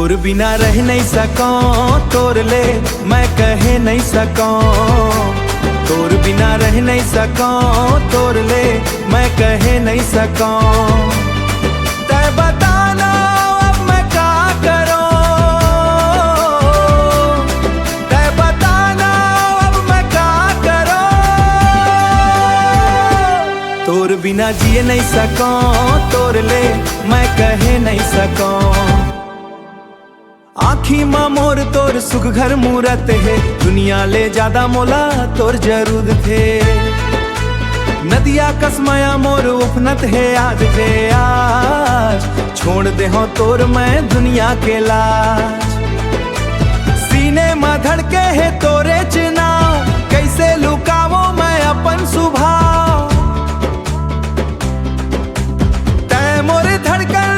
तोर बिना रह नहीं सकूं, तोर ले मैं कह नहीं सकूं। तोर बिना रह नहीं सकूं, तोर ले मैं कह नहीं सकूं। तै बताना अब मैं क्या करूं, तै बताना अब मैं क्या करूं। तोर बिना जिए नहीं सकूं, तोर ले मैं कह नहीं सकूं। आँखी माँ मोर तोर सुख घर मूरत है, दुनिया ले ज्यादा मोला तोर जरूरत है। नदिया कसमया मोर उफनत है आज रे आज, छोड़ दे हो तोर मैं दुनिया के लाज। सीने में धड़के है तोरे चुनाव, कैसे लुकावो मैं अपन स्वभाव। तै मोर धड़कन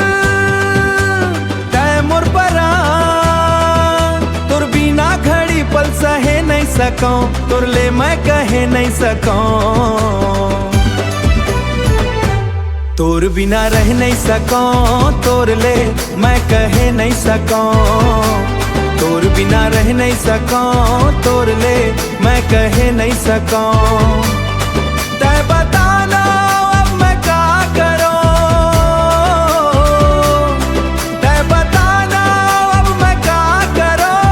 तै मोर परान, तोर बिना घड़ी पल सहे नहीं सकूं, तोर ले मैं कहे नहीं सकूं। तोर बिना रह नहीं सकूं, तोर ले मैं कहे नहीं सकूं। तोर बिना रह नहीं सकूं, तोर ले मैं कहे नहीं सकूं। तै बताना अब मैं क्या करूं, तै बताना अब मैं क्या करूं।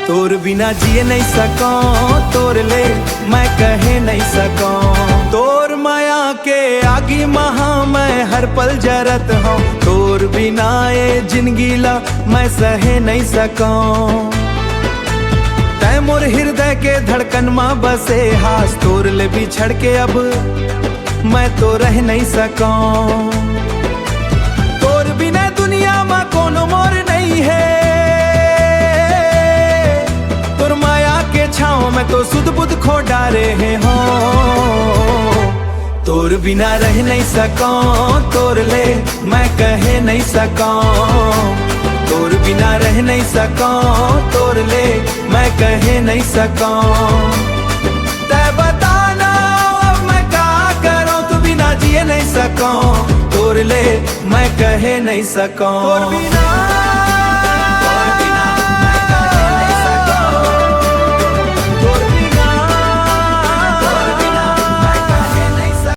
तोर बिना जिए नहीं सकूं, तोर ले मैं कहे नहीं सकूं। तोर माया के आगे महा मैं हर पल जरत हूँ, तोर बिना ये जिंदगी ला मैं सहे नहीं सकूं। तै मोर हृदय के धड़कन माँ बसे हास, तोर ले बिछड़ के अब मैं तो रह नहीं सकूं। तोर बिना दुनिया में कोनो मोर नहीं है, तोर माया के छाँव में तो सुध बुध खो डारे हो। तोर बिना रह नहीं सकूं, तोर ले मैं कहे नहीं सकूं। तोर बिना रह नहीं सकूं, तोर ले मैं कहे नहीं सकूं। तै बताना अब मैं क्या करूं, तू बिना जिए नहीं सकूं, तोर ले मैं कहे नहीं सकूं। तोर बिना